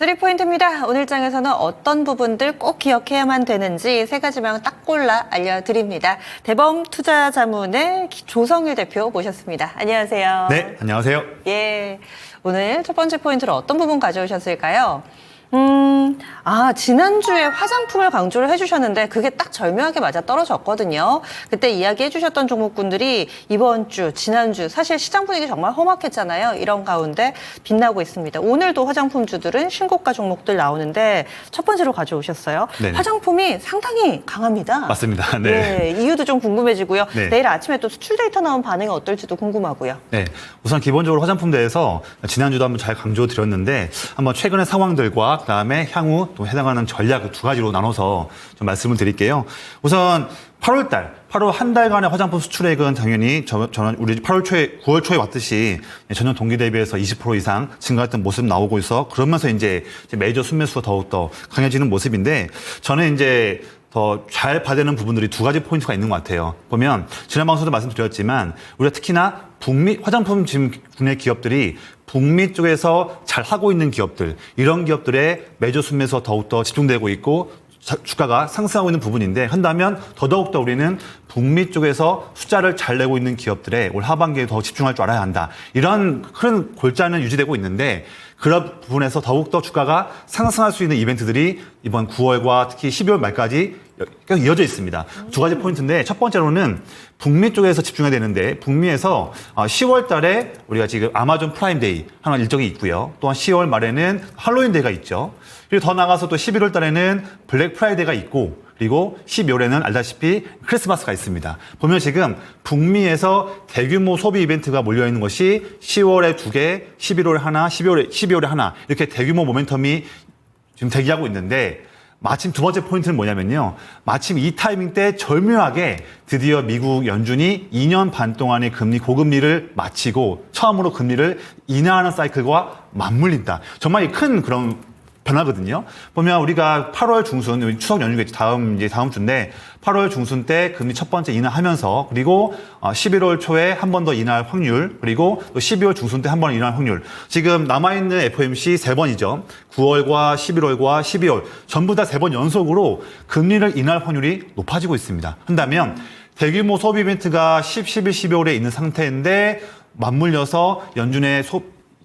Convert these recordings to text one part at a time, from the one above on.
3포인트입니다. 오늘 장에서는 어떤 부분들 꼭 기억해야만 되는지 세 가지만 딱 골라 알려드립니다. 대범 투자자문의 조성일 대표 모셨습니다. 안녕하세요. 네, 안녕하세요. 예, 오늘 첫 번째 포인트로 어떤 부분 가져오셨을까요? 지난주에 화장품을 강조를 해주셨는데 그게 딱 절묘하게 맞아 떨어졌거든요. 그때 이야기해 주셨던 종목군들이 이번 주, 지난주 사실 시장 분위기 정말 험악했잖아요. 이런 가운데 빛나고 있습니다. 오늘도 화장품주들은 신고가 종목들 나오는데 첫 번째로 가져오셨어요. 네네. 화장품이 상당히 강합니다. 맞습니다. 네. 네, 이유도 좀 궁금해지고요. 네. 내일 아침에 또 수출 데이터 나온 반응이 어떨지도 궁금하고요. 네, 우선 기본적으로 화장품 대해서 지난주도 한번 잘 강조드렸는데 한번 최근의 상황들과 그다음에 향후 또 해당하는 전략 두 가지로 나눠서 좀 말씀을 드릴게요. 우선 8월 한 달간의 화장품 수출액은 당연히 저는 우리 9월 초에 왔듯이 전년 동기 대비해서 20% 이상 증가했던 모습 나오고 있어. 그러면서 이제 메이저 순매수가 더욱더 강해지는 모습인데 저는 이제 더 잘 받아내는 부분들이 두 가지 포인트가 있는 것 같아요. 보면 지난 방송에도 말씀드렸지만 우리가 특히나 북미 화장품 지금 국내 기업들이 북미 쪽에서 잘 하고 있는 기업들, 이런 기업들의 메이저 순매수가 더욱더 집중되고 있고 주가가 상승하고 있는 부분인데 한다면 더더욱더 우리는 북미 쪽에서 숫자를 잘 내고 있는 기업들에 올 하반기에 더 집중할 줄 알아야 한다. 이런 큰 골자는 유지되고 있는데 그런 부분에서 더욱더 주가가 상승할 수 있는 이벤트들이 이번 9월과 특히 12월 말까지 계속 이어져 있습니다. 두 가지 포인트인데 첫 번째로는 북미 쪽에서 집중해야 되는데 북미에서 10월 달에 우리가 지금 아마존 프라임 데이 하는 일정이 있고요. 또한 10월 말에는 할로윈 데이가 있죠. 그리고 더 나가서 또 11월 달에는 블랙 프라이데이가 있고 그리고 12월에는 알다시피 크리스마스가 있습니다. 보면 지금 북미에서 대규모 소비 이벤트가 몰려있는 것이 10월에 2개, 11월에 하나, 12월에 하나 이렇게 대규모 모멘텀이 지금 대기하고 있는데 마침 두 번째 포인트는 뭐냐면요. 마침 이 타이밍 때 절묘하게 드디어 미국 연준이 2년 반 동안의 고금리를 마치고 처음으로 금리를 인하하는 사이클과 맞물린다. 정말 큰 그런 변화거든요. 보면 우리가 8월 중순, 추석 연휴겠지. 다음 주인데 8월 중순 때 금리 첫 번째 인하하면서 그리고 11월 초에 한 번 더 인하할 확률 그리고 또 12월 중순 때 한 번 인하할 확률. 지금 남아있는 FOMC 3번이죠. 9월과 11월과 12월 전부 다 3번 연속으로 금리를 인하할 확률이 높아지고 있습니다. 한다면 대규모 소비 이벤트가 10, 11, 12월에 있는 상태인데 맞물려서 연준의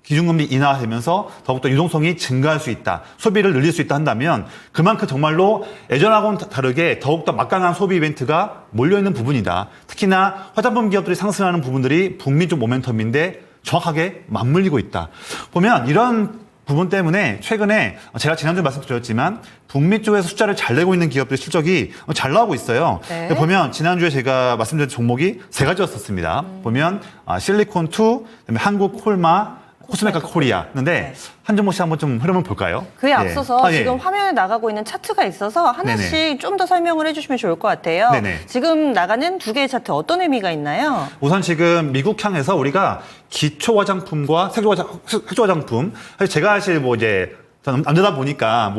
기준금리 인하되면서 더욱더 유동성이 증가할 수 있다. 소비를 늘릴 수 있다 한다면 그만큼 정말로 예전하고는 다르게 더욱더 막강한 소비 이벤트가 몰려있는 부분이다. 특히나 화장품 기업들이 상승하는 부분들이 북미 쪽 모멘텀인데 정확하게 맞물리고 있다. 보면 이런 부분 때문에 최근에 제가 지난주에 말씀드렸지만 북미 쪽에서 숫자를 잘 내고 있는 기업들 실적이 잘 나오고 있어요. 네. 보면 지난주에 제가 말씀드린 종목이 세 가지였었습니다. 보면 실리콘2, 그다음에 한국콜마, 코스메카 코리아인데 네. 한 종목씩 한번 좀 흐름을 볼까요? 그에 앞서서 지금 화면에 나가고 있는 차트가 있어서 하나씩 좀 더 설명을 해주시면 좋을 것 같아요. 네네. 지금 나가는 두 개의 차트 어떤 의미가 있나요? 우선 지금 미국향에서 우리가 기초 화장품과 색조 화장품 사실 제가 남자다 보니까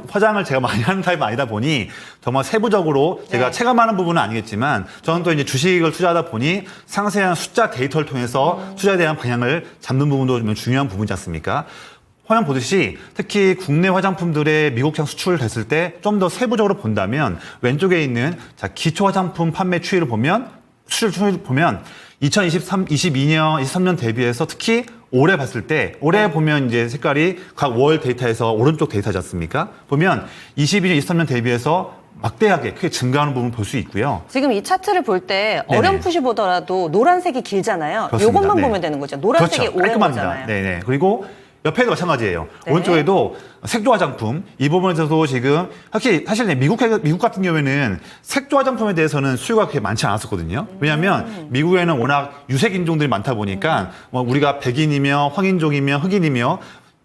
화장을 제가 많이 하는 타입은 아니다 보니 정말 세부적으로 제가 체감하는 부분은 아니겠지만 저는 또 이제 주식을 투자하다 보니 상세한 숫자 데이터를 통해서 투자에 대한 방향을 잡는 부분도 좀 중요한 부분이지 않습니까? 화면 보듯이 특히 국내 화장품들의 미국향 수출됐을 때 좀 더 세부적으로 본다면 왼쪽에 있는 기초 화장품 판매 추이를 보면 수출 추이를 보면 22년, 23년 대비해서 특히 올해 봤을 때, 올해 보면 이제 색깔이 각 월 데이터에서 오른쪽 데이터지 않습니까? 보면 22년, 23년 대비해서 막대하게 크게 증가하는 부분을 볼 수 있고요. 지금 이 차트를 볼 때 어렴풋이 보더라도 노란색이 길잖아요. 그렇습니다. 이것만 보면 되는 거죠. 노란색이 그렇죠. 오래 거잖아요. 네네. 그리고 옆에도 마찬가지예요. 네. 오른쪽에도 색조 화장품 이 부분에서도 지금 사실 미국 같은 경우에는 색조 화장품에 대해서는 수요가 그렇게 많지 않았었거든요. 왜냐하면 미국에는 워낙 유색 인종들이 많다 보니까 우리가 백인이며 황인종이며 흑인이며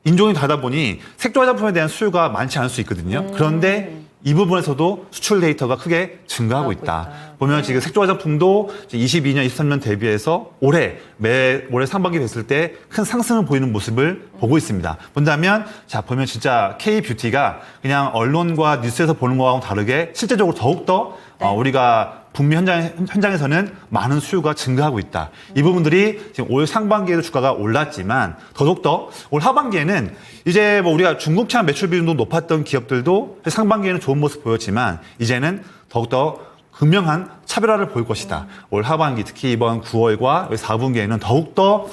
인종이 다르다 보니 색조 화장품에 대한 수요가 많지 않을 수 있거든요. 그런데 이 부분에서도 수출 데이터가 크게 증가하고 있다. 보면 지금 색조 화장품도 22년, 23년 대비해서 올해 상반기 됐을 때 큰 상승을 보이는 모습을 보고 있습니다. 본다면 보면 진짜 K-뷰티가 그냥 언론과 뉴스에서 보는 거하고 다르게 실제적으로 더욱더 우리가 북미 현장에서는 많은 수요가 증가하고 있다. 이 부분들이 지금 올 상반기에도 주가가 올랐지만 더욱더 올 하반기에는 이제 뭐 우리가 중국차 매출 비중도 높았던 기업들도 상반기에는 좋은 모습 보였지만 이제는 더욱더 분명한 차별화를 보일 것이다. 올 하반기 특히 이번 9월과 4분기에는 더욱더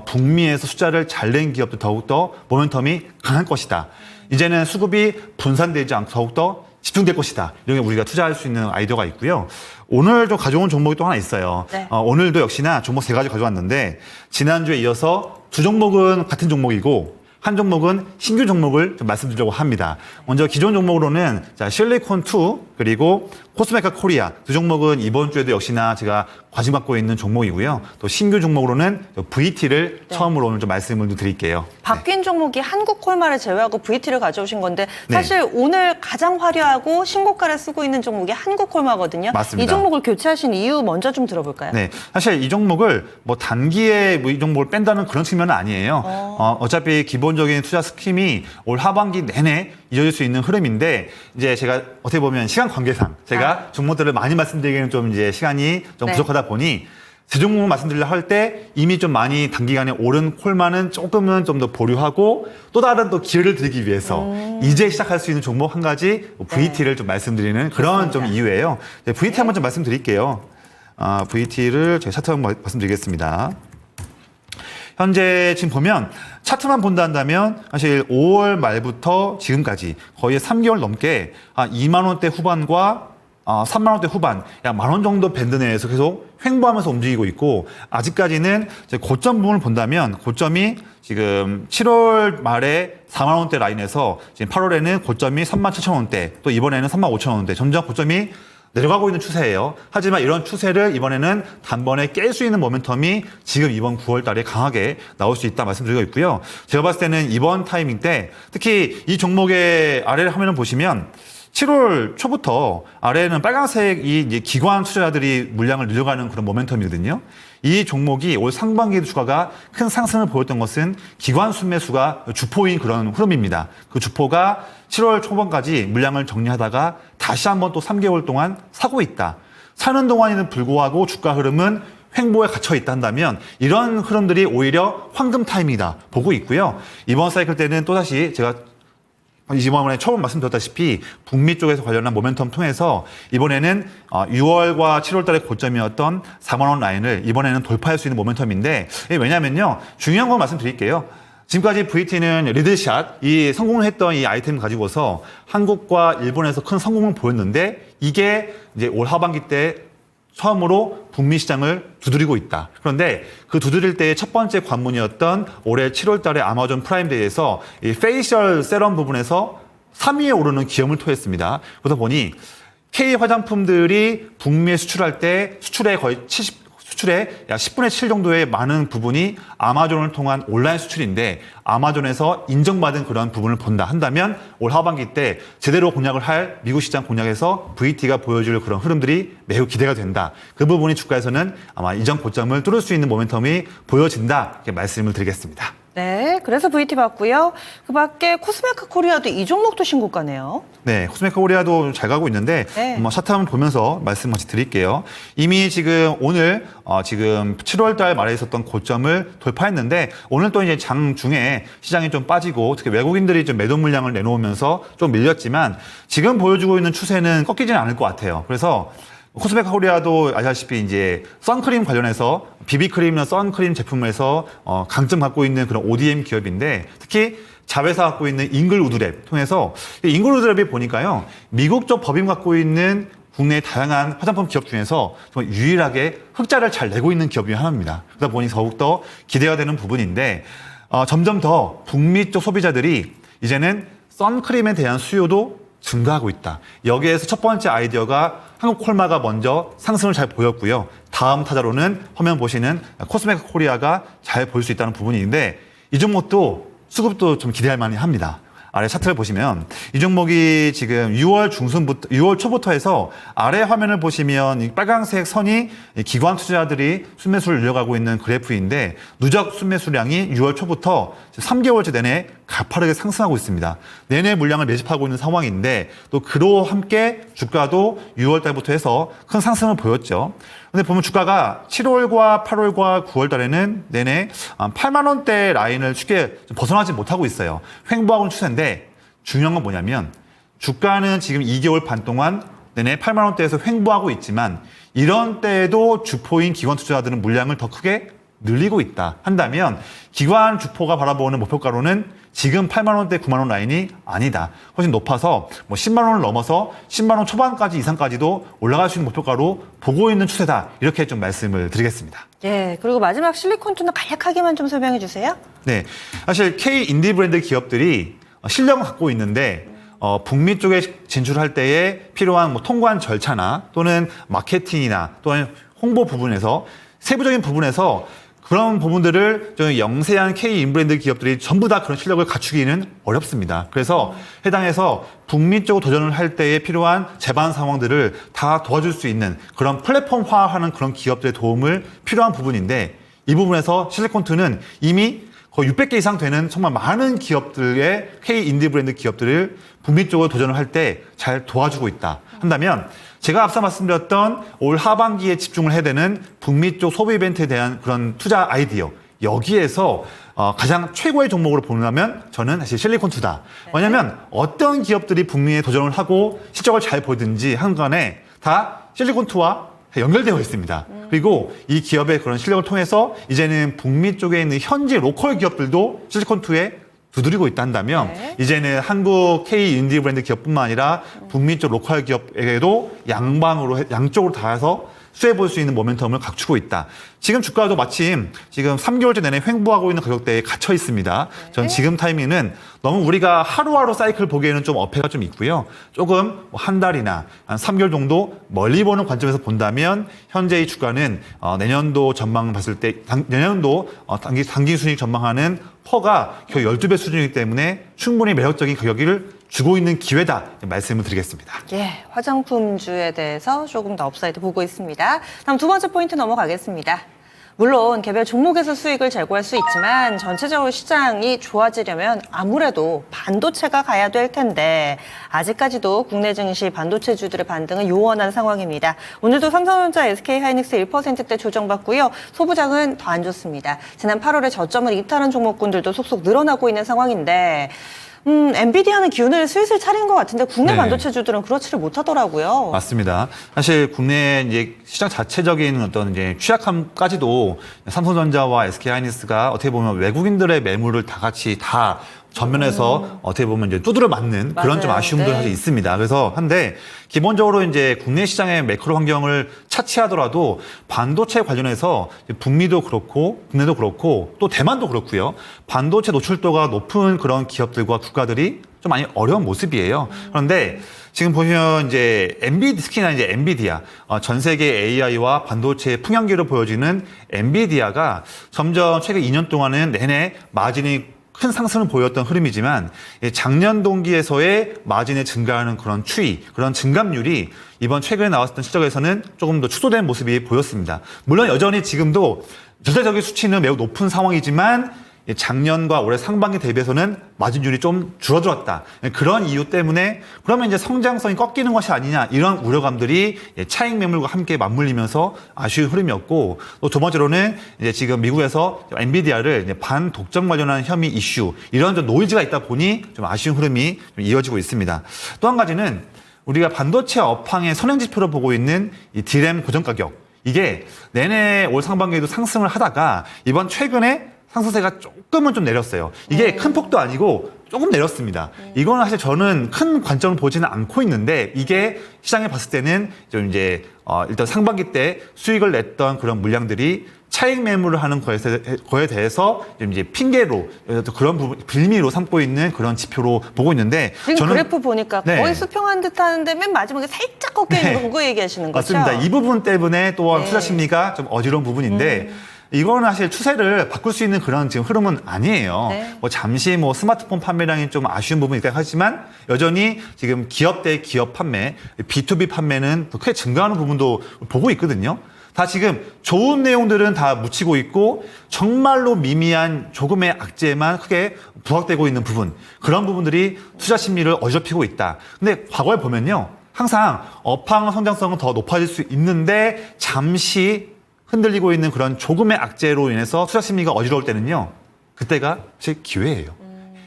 북미에서 숫자를 잘 낸 기업도 더욱더 모멘텀이 강할 것이다. 이제는 수급이 분산되지 않고 더욱더 집중될 것이다. 이런 게 우리가 투자할 수 있는 아이디어가 있고요. 오늘 좀 가져온 종목이 또 하나 있어요. 네. 오늘도 역시나 종목 3가지 가져왔는데 지난주에 이어서 2종목은 같은 종목이고 한 종목은 신규 종목을 좀 말씀드리려고 합니다. 먼저 기존 종목으로는 실리콘2 그리고 코스메카 코리아 2종목은 이번 주에도 역시나 제가 관심 갖고 있는 종목이고요. 또 신규 종목으로는 VT를 처음으로 오늘 좀 말씀을 드릴게요. 바뀐 종목이 한국콜마를 제외하고 VT를 가져오신 건데 네. 사실 오늘 가장 화려하고 신고가를 쓰고 있는 종목이 한국콜마거든요. 맞습니다. 이 종목을 교체하신 이유 먼저 좀 들어볼까요? 네, 사실 이 종목을 뭐 단기에 뭐 이 종목을 뺀다는 그런 측면은 아니에요. 어차피 기본적인 투자 스킴이 올 하반기 내내 이어질 수 있는 흐름인데 이제 제가 어떻게 보면 시간 관계상 제가 종목들을 많이 말씀드리기에는 좀 이제 시간이 좀 네. 부족하다 보니 제 종목 말씀드리려 할 때 이미 좀 많이 단기간에 오른 콜마는 조금은 좀 더 보류하고 또 다른 또 기회를 드리기 위해서 이제 시작할 수 있는 종목 한 가지 VT를 좀 말씀드리는 그런 좀 이유예요. 네, VT 한번 좀 말씀드릴게요. VT를 제가 차트 한번 말씀드리겠습니다. 현재 지금 보면 차트만 본다 한다면 사실 5월 말부터 지금까지 거의 3개월 넘게 2만 원대 후반과 3만 원대 후반, 약 10,000원 정도 밴드 내에서 계속 횡보하면서 움직이고 있고 아직까지는 이제 고점 부분을 본다면 고점이 지금 7월 말에 4만 원대 라인에서 지금 8월에는 고점이 37,000원대, 또 이번에는 35,000원대, 점점 고점이 내려가고 있는 추세예요. 하지만 이런 추세를 이번에는 단번에 깰 수 있는 모멘텀이 지금 이번 9월 달에 강하게 나올 수 있다 말씀드리고 있고요. 제가 봤을 때는 이번 타이밍 때 특히 이 종목의 아래 화면을 보시면 7월 초부터 아래에는 빨간색이 이제 기관 투자자들이 물량을 늘려가는 그런 모멘텀이거든요. 이 종목이 올 상반기에도 주가가 큰 상승을 보였던 것은 기관 순매수가 주포인 그런 흐름입니다. 그 주포가 7월 초반까지 물량을 정리하다가 다시 한번 또 3개월 동안 사고 있다. 사는 동안에는 불구하고 주가 흐름은 횡보에 갇혀 있다 한다면 이런 흐름들이 오히려 황금 타임이다 보고 있고요. 이번 사이클 때는 또다시 제가 이번에 처음 말씀드렸다시피 북미 쪽에서 관련한 모멘텀 통해서 이번에는 6월과 7월 달의 고점이었던 4만 원 라인을 이번에는 돌파할 수 있는 모멘텀인데 왜냐면요. 중요한 건 말씀드릴게요. 지금까지 VT는 리드샷, 이 성공을 했던 이 아이템 가지고서 한국과 일본에서 큰 성공을 보였는데 이게 이제 올 하반기 때 처음으로 북미 시장을 두드리고 있다. 그런데 그 두드릴 때의 첫 번째 관문이었던 올해 7월 달에 아마존 프라임데이에서 이 페이셜 세럼 부분에서 3위에 오르는 기염을 토했습니다. 그러다 보니 K 화장품들이 북미에 수출할 때 수출의 거의 70%의 약 10분의 7 정도의 많은 부분이 아마존을 통한 온라인 수출인데 아마존에서 인정받은 그런 부분을 본다 한다면 올 하반기 때 제대로 공략을 할 미국 시장 공략에서 VT가 보여줄 그런 흐름들이 매우 기대가 된다. 그 부분이 주가에서는 아마 이전 고점을 뚫을 수 있는 모멘텀이 보여진다. 이렇게 말씀을 드리겠습니다. 네, 그래서 VT 봤고요. 그 밖에 코스메카 코리아도 이 종목도 신고가네요. 네, 코스메카 코리아도 잘 가고 있는데 네. 차트 한번 보면서 말씀 같이 드릴게요. 이미 지금 오늘 지금 7월 달 말에 있었던 고점을 돌파했는데 오늘 또 이제 장 중에 시장이 좀 빠지고 특히 외국인들이 좀 매도 물량을 내놓으면서 좀 밀렸지만 지금 보여주고 있는 추세는 꺾이지는 않을 것 같아요. 그래서 코스메카 코리아도 아시다시피 이제 선크림 관련해서 비비크림이나 선크림 제품에서 강점 갖고 있는 그런 ODM 기업인데 특히 자회사 갖고 있는 잉글우드랩 통해서 잉글우드랩이 보니까요 미국 쪽 법인 갖고 있는 국내 다양한 화장품 기업 중에서 정말 유일하게 흑자를 잘 내고 있는 기업 중에 하나입니다. 그러다 보니 더욱더 기대가 되는 부분인데 점점 더 북미 쪽 소비자들이 이제는 선크림에 대한 수요도 증가하고 있다. 여기에서 첫 번째 아이디어가 한국콜마가 먼저 상승을 잘 보였고요. 다음 타자로는 화면 보시는 코스메카 코리아가 잘 보일 수 있다는 부분인데 이 종목도 수급도 좀 기대할 만합니다. 아래 차트를 보시면 이 종목이 지금 6월 초부터 해서 아래 화면을 보시면 이 빨간색 선이 기관 투자자들이 순매수를 늘려가고 있는 그래프인데 누적 순매수량이 6월 초부터 3개월째 내내 가파르게 상승하고 있습니다. 내내 물량을 매집하고 있는 상황인데 또 그로 함께 주가도 6월 달부터 해서 큰 상승을 보였죠. 근데 보면 주가가 7월과 8월과 9월 달에는 내내 8만 원대 라인을 쉽게 벗어나지 못하고 있어요. 횡보하고 있는 추세인데 중요한 건 뭐냐면 주가는 지금 2개월 반 동안 내내 8만 원대에서 횡보하고 있지만 이런 때에도 주포인 기관 투자자들은 물량을 더 크게 늘리고 있다 한다면 기관 주포가 바라보는 목표가로는 지금 8만 원대 9만 원 라인이 아니다. 훨씬 높아서 뭐 10만 원을 넘어서 10만 원 초반까지 이상까지도 올라갈 수 있는 목표가로 보고 있는 추세다. 이렇게 좀 말씀을 드리겠습니다. 예, 그리고 마지막 실리콘투는 간략하게만 좀 설명해 주세요. 네, 사실 K 인디 브랜드 기업들이 실력은 갖고 있는데 북미 쪽에 진출할 때에 필요한 뭐 통관 절차나 또는 마케팅이나 또는 홍보 부분에서 세부적인 부분에서 그런 부분들을 좀 영세한 K 인브랜드 기업들이 전부 다 그런 실력을 갖추기는 어렵습니다. 그래서 해당해서 북미 쪽 도전을 할 때에 필요한 제반 상황들을 다 도와줄 수 있는 그런 플랫폼화하는 그런 기업들의 도움을 필요한 부분인데 이 부분에서 실리콘투는 이미 거의 600개 이상 되는 정말 많은 기업들의 K 인디 브랜드 기업들을 북미 쪽으로 도전을 할 때 잘 도와주고 있다 한다면 제가 앞서 말씀드렸던 올 하반기에 집중을 해야 되는 북미 쪽 소비 이벤트에 대한 그런 투자 아이디어 여기에서 가장 최고의 종목으로 본다면 저는 사실 실리콘투다. 왜냐하면 어떤 기업들이 북미에 도전을 하고 실적을 잘 보이든지 한 간에 다 실리콘투와 연결되어 있습니다. 그리고 이 기업의 그런 실력을 통해서 이제는 북미 쪽에 있는 현지 로컬 기업들도 실리콘투에 두드리고 있다 한다면 네. 이제는 한국 K 인디 브랜드 기업뿐만 아니라 북미 쪽 로컬 기업에게도 양쪽으로 다 해서 수혜 볼 수 있는 모멘텀을 갖추고 있다. 지금 주가도 마침 지금 3개월째 내내 횡보하고 있는 가격대에 갇혀 있습니다. 전 지금 타이밍은 너무 우리가 하루하루 사이클 보기에는 좀 어폐가 좀 있고요. 조금 한 달이나 한 3개월 정도 멀리 보는 관점에서 본다면 현재 이 주가는 내년도 전망 봤을 때 내년도 단기 순이익 전망하는 퍼가 거의 12배 수준이기 때문에 충분히 매력적인 가격을 주고 있는 기회다 말씀을 드리겠습니다. 예, 화장품주에 대해서 조금 더 업사이드 보고 있습니다. 다음 두 번째 포인트 넘어가겠습니다. 물론 개별 종목에서 수익을 제고할 수 있지만 전체적으로 시장이 좋아지려면 아무래도 반도체가 가야 될 텐데 아직까지도 국내 증시 반도체주들의 반등은 요원한 상황입니다. 오늘도 삼성전자, SK하이닉스 1%대 조정받고요. 소부장은 더 안 좋습니다. 지난 8월에 저점을 이탈한 종목군들도 속속 늘어나고 있는 상황인데 엔비디아는 기운을 슬슬 차린 것 같은데 국내 네. 반도체주들은 그렇지를 못하더라고요. 맞습니다. 사실 국내 이제 시장 자체적인 어떤 이제 취약함까지도 삼성전자와 SK하이닉스가 어떻게 보면 외국인들의 매물을 다 같이 다 전면에서 어떻게 보면 이제 두드려 맞는 그런 좀 맞아요. 아쉬움도 네. 사실 있습니다. 그래서 한데 기본적으로 이제 국내 시장의 매크로 환경을 차치하더라도 반도체 관련해서 북미도 그렇고 국내도 그렇고 또 대만도 그렇고요. 반도체 노출도가 높은 그런 기업들과 국가들이 좀 많이 어려운 모습이에요. 그런데 지금 보시면 이제 특히나 이제 엔비디아, 전 세계 AI와 반도체의 풍향기를 보여주는 엔비디아가 점점 최근 2년 동안은 내내 마진이 큰 상승을 보였던 흐름이지만 작년 동기에서의 마진이 증가하는 그런 추이, 그런 증감률이 이번 최근에 나왔던 실적에서는 조금 더 축소된 모습이 보였습니다. 물론 여전히 지금도 절대적인 수치는 매우 높은 상황이지만 작년과 올해 상반기 대비해서는 마진율이 좀 줄어들었다. 그런 이유 때문에 그러면 이제 성장성이 꺾이는 것이 아니냐 이런 우려감들이 차익 매물과 함께 맞물리면서 아쉬운 흐름이었고 또 두 번째로는 이제 지금 미국에서 엔비디아를 이제 반독점 관련한 혐의 이슈 이런 좀 노이즈가 있다 보니 좀 아쉬운 흐름이 좀 이어지고 있습니다. 또 한 가지는 우리가 반도체 업황의 선행지표로 보고 있는 이 디램 고정 가격 이게 내내 올 상반기에도 상승을 하다가 이번 최근에 상승세가 조금은 좀 내렸어요. 이게 큰 폭도 아니고 조금 내렸습니다. 이거는 사실 저는 큰 관점을 보지는 않고 있는데 이게 시장에 봤을 때는 좀 이제 일단 상반기 때 수익을 냈던 그런 물량들이 차익 매물을 하는 거에 대해서 이제 핑계로 그런 부분 빌미로 삼고 있는 그런 지표로 보고 있는데 지금 저는 그래프 보니까 네. 거의 수평한 듯하는데 맨 마지막에 살짝 꺾여 있는 네. 거 그거 얘기하시는 거죠? 맞습니다. 이 부분 때문에 또한 네. 투자 심리가 좀 어지러운 부분인데 이거는 사실 추세를 바꿀 수 있는 그런 지금 흐름은 아니에요. 네. 뭐 잠시 뭐 스마트폰 판매량이 좀 아쉬운 부분이 있긴 하지만 여전히 지금 기업 대 기업 판매, B2B 판매는 더 크게 증가하는 부분도 보고 있거든요. 다 지금 좋은 내용들은 다 묻히고 있고 정말로 미미한 조금의 악재만 크게 부각되고 있는 부분, 그런 부분들이 투자 심리를 어지럽히고 있다. 근데 과거에 보면요, 항상 업황 성장성은 더 높아질 수 있는데 잠시 흔들리고 있는 그런 조금의 악재로 인해서 투자 심리가 어지러울 때는요, 그때가 사실 기회예요.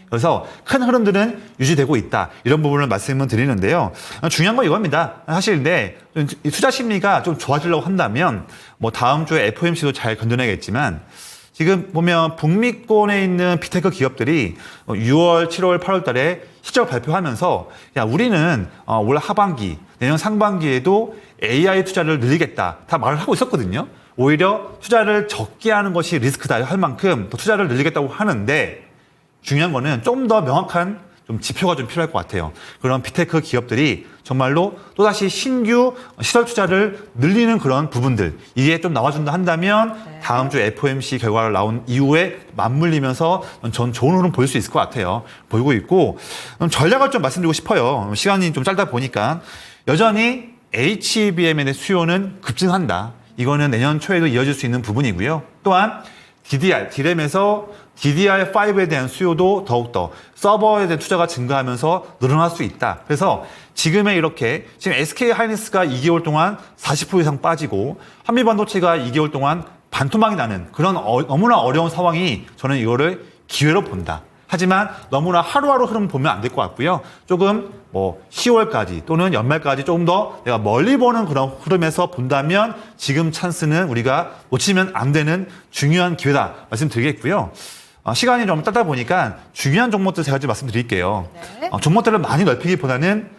그래서 큰 흐름들은 유지되고 있다. 이런 부분을 말씀을 드리는데요. 중요한 건 이겁니다. 사실 근데 이 투자 심리가 좀 좋아지려고 한다면 뭐 다음 주에 FOMC도 잘 견뎌내겠지만 지금 보면 북미권에 있는 빅테크 기업들이 6월, 7월, 8월 달에 실적 발표하면서 야, 우리는 올 하반기, 내년 상반기에도 AI 투자를 늘리겠다. 다 말을 하고 있었거든요. 오히려 투자를 적게 하는 것이 리스크다 할 만큼 더 투자를 늘리겠다고 하는데 중요한 거는 좀 더 명확한 좀 지표가 좀 필요할 것 같아요. 그런 빅테크 기업들이 정말로 또다시 신규 시설 투자를 늘리는 그런 부분들, 이게 좀 나와준다 한다면 다음 주 FOMC 결과가 나온 이후에 맞물리면서 전 좋은 흐름 보일 수 있을 것 같아요. 보이고 있고, 전략을 좀 말씀드리고 싶어요. 시간이 좀 짧다 보니까 여전히 HBM의 수요는 급증한다. 이거는 내년 초에도 이어질 수 있는 부분이고요. 또한 DDR, D램에서 DDR5에 대한 수요도 더욱더 서버에 대한 투자가 증가하면서 늘어날 수 있다. 그래서 지금의 이렇게 지금 SK 하이닉스가 2개월 동안 40% 이상 빠지고 한미반도체가 2개월 동안 반토막이 나는 그런 너무나 어려운 상황이 저는 이거를 기회로 본다. 하지만 너무나 하루하루 흐름 보면 안 될 것 같고요. 조금 뭐 10월까지 또는 연말까지 조금 더 내가 멀리 보는 그런 흐름에서 본다면 지금 찬스는 우리가 놓치면 안 되는 중요한 기회다 말씀드리겠고요. 시간이 좀 짧다 보니까 중요한 종목들 제가 좀 말씀드릴게요. 네. 종목들을 많이 넓히기보다는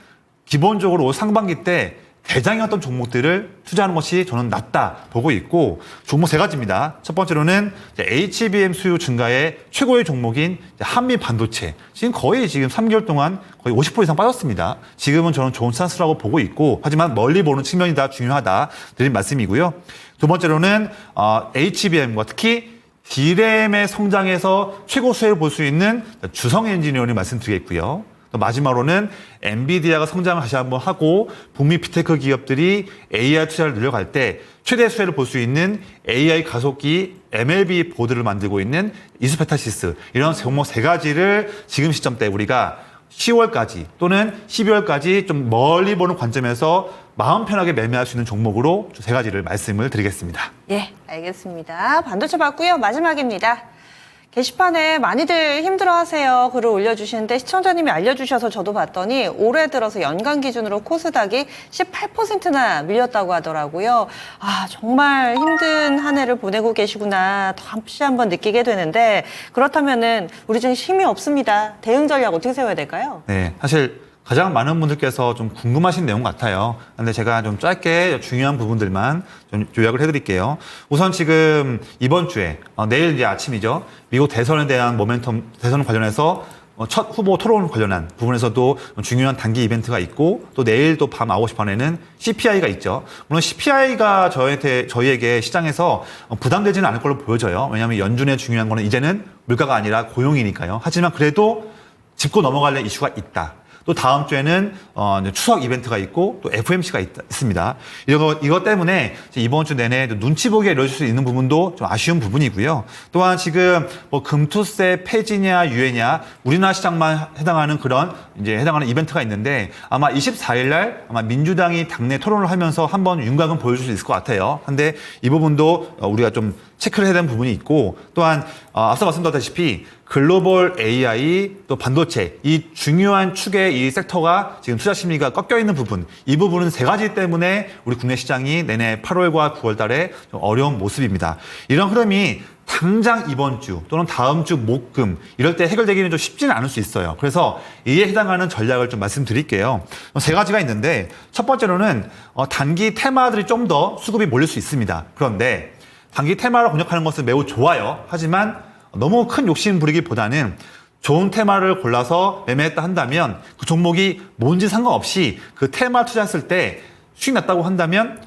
기본적으로 올 상반기 때 대장이었던 종목들을 투자하는 것이 저는 낫다 보고 있고, 종목 세 가지입니다. 첫 번째로는 HBM 수요 증가의 최고의 종목인 한미 반도체. 지금 거의 지금 3개월 동안 거의 50% 이상 빠졌습니다. 지금은 저는 좋은 찬스라고 보고 있고, 하지만 멀리 보는 측면이 다 중요하다 드린 말씀이고요. 두 번째로는 HBM과 특히 D램의 성장에서 최고 수혜를 볼 수 있는 주성 엔지니어링 말씀드리겠고요. 또 마지막으로는 엔비디아가 성장을 다시 한번 하고 북미 빅테크 기업들이 AI 투자를 늘려갈 때 최대 수혜를 볼 수 있는 AI 가속기 MLB 보드를 만들고 있는 이수페타시스, 이런 종목 세 가지를 지금 시점 때 우리가 10월까지 또는 12월까지 좀 멀리 보는 관점에서 마음 편하게 매매할 수 있는 종목으로 세 가지를 말씀을 드리겠습니다. 예, 알겠습니다. 반도체 봤고요. 마지막입니다. 게시판에 많이들 힘들어하세요 글을 올려주시는데 시청자님이 알려주셔서 저도 봤더니 올해 들어서 연간 기준으로 코스닥이 18%나 밀렸다고 하더라고요. 아, 정말 힘든 한 해를 보내고 계시구나 다시 한번 느끼게 되는데, 그렇다면은 우리 중에 힘이 없습니다. 대응 전략 어떻게 세워야 될까요? 네, 사실 가장 많은 분들께서 좀 궁금하신 내용 같아요. 근데 제가 좀 짧게 중요한 부분들만 좀 요약을 해드릴게요. 우선 지금 이번 주에 내일 이제 아침이죠. 미국 대선에 대한 모멘텀, 대선 관련해서 첫 후보 토론 관련한 부분에서도 중요한 단기 이벤트가 있고, 또 내일 또 밤 9시 반에는 CPI가 있죠. 물론 CPI가 저희에게 시장에서 부담되지는 않을 걸로 보여져요. 왜냐하면 연준의 중요한 거는 이제는 물가가 아니라 고용이니까요. 하지만 그래도 짚고 넘어갈 이슈가 있다. 또 다음 주에는 추석 이벤트가 있고 또 FOMC가 있습니다. 이것 때문에 이번 주 내내 눈치 보기에 이루어질 수 있는 부분도 좀 아쉬운 부분이고요. 또한 지금 뭐 금투세 폐지냐 유예냐 우리나라 시장만 해당하는 그런 이제 해당하는 이벤트가 있는데, 아마 24일 날 아마 민주당이 당내 토론을 하면서 한번 윤곽은 보여줄 수 있을 것 같아요. 근데 이 부분도 우리가 좀 체크를 해야 되는 부분이 있고, 또한 앞서 말씀드렸다시피 글로벌 AI 또 반도체, 이 중요한 축의 이 섹터가 지금 투자 심리가 꺾여 있는 부분, 이 부분은 세 가지 때문에 우리 국내 시장이 내내 8월과 9월 달에 좀 어려운 모습입니다. 이런 흐름이 당장 이번 주 또는 다음 주 목금 이럴 때 해결되기는 좀 쉽지는 않을 수 있어요. 그래서 이에 해당하는 전략을 좀 말씀드릴게요. 세 가지가 있는데, 첫 번째로는 단기 테마들이 좀 더 수급이 몰릴 수 있습니다. 그런데 단기 테마를 공략하는 것은 매우 좋아요. 하지만 너무 큰 욕심 부리기보다는 좋은 테마를 골라서 매매했다 한다면 그 종목이 뭔지 상관없이 그 테마 투자했을 때 수익 났다고 한다면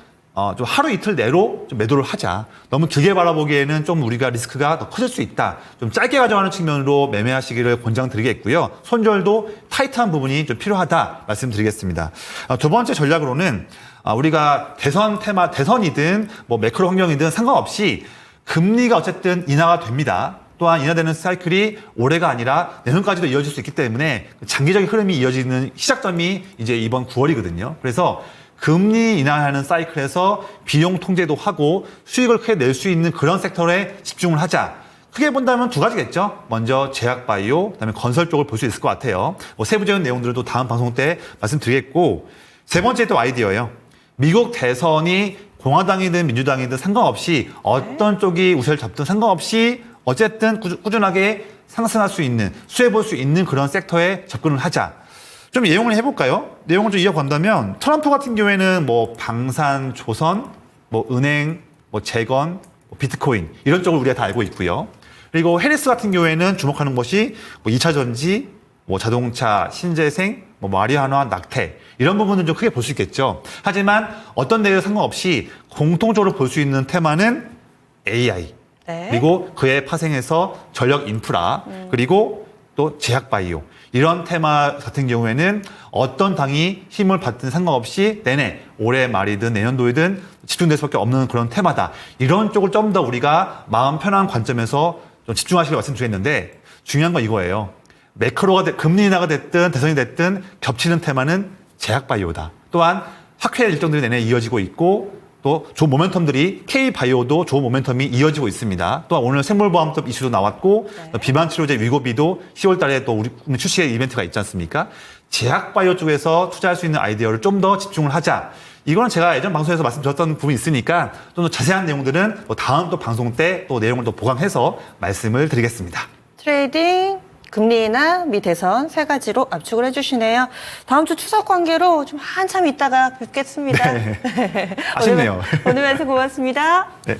좀 하루 이틀 내로 좀 매도를 하자. 너무 길게 바라보기에는 좀 우리가 리스크가 더 커질 수 있다. 좀 짧게 가져가는 측면으로 매매하시기를 권장드리겠고요. 손절도 타이트한 부분이 좀 필요하다 말씀드리겠습니다. 두 번째 전략으로는 우리가 대선이든 뭐 매크로 환경이든 상관없이 금리가 어쨌든 인하가 됩니다. 또한 인하되는 사이클이 올해가 아니라 내년까지도 이어질 수 있기 때문에 장기적인 흐름이 이어지는 시작점이 이제 이번 9월이거든요. 그래서 금리 인하하는 사이클에서 비용 통제도 하고 수익을 크게 낼 수 있는 그런 섹터에 집중을 하자. 크게 본다면 두 가지겠죠. 먼저 제약바이오, 그다음에 건설 쪽을 볼 수 있을 것 같아요. 뭐 세부적인 내용들은 또 다음 방송 때 말씀드리겠고, 세 번째 또 아이디어예요. 미국 대선이 공화당이든 민주당이든 상관없이 어떤 쪽이 우세를 잡든 상관없이 어쨌든 꾸준하게 상승할 수 있는, 수혜 볼 수 있는 그런 섹터에 접근을 하자. 좀 예용을 해볼까요? 내용을 좀 이어간다면 트럼프 같은 경우에는 뭐 방산, 조선, 뭐 은행, 뭐 재건, 뭐 비트코인 이런 쪽을 우리가 다 알고 있고요. 그리고 해리스 같은 경우에는 주목하는 것이 뭐 2차 전지, 뭐 자동차, 신재생, 뭐 마리화나 낙태 이런 부분은 좀 크게 볼 수 있겠죠. 하지만 어떤 데에 상관없이 공통적으로 볼 수 있는 테마는 AI 네. 그리고 그에 파생해서 전력 인프라 그리고 또 제약바이오 이런 테마 같은 경우에는 어떤 당이 힘을 받든 상관없이 내내 올해 말이든 내년도이든 집중될 수밖에 없는 그런 테마다. 이런 쪽을 좀 더 우리가 마음 편한 관점에서 좀 집중하시길 말씀드렸는데 중요한 건 이거예요. 매크로가 금리 인하가 됐든 대선이 됐든 겹치는 테마는 제약바이오다. 또한 학회 일정들이 내내 이어지고 있고 또 좋은 모멘텀들이 K바이오도 좋은 모멘텀이 이어지고 있습니다. 또한 오늘 생물보험법 이슈도 나왔고 비만치료제 위고비도 10월 달에 또 우리 출시의 이벤트가 있지 않습니까? 제약바이오 쪽에서 투자할 수 있는 아이디어를 좀 더 집중을 하자. 이거는 제가 예전 방송에서 말씀드렸던 부분이 있으니까 좀 더 자세한 내용들은 다음 또 방송 때 또 내용을 또 보강해서 말씀을 드리겠습니다. 트레이딩, 금리 인하, 미 대선 세 가지로 압축을 해주시네요. 다음 주 추석 관계로 좀 한참 있다가 뵙겠습니다. 네. 아쉽네요. 오늘 말씀 고맙습니다. 네.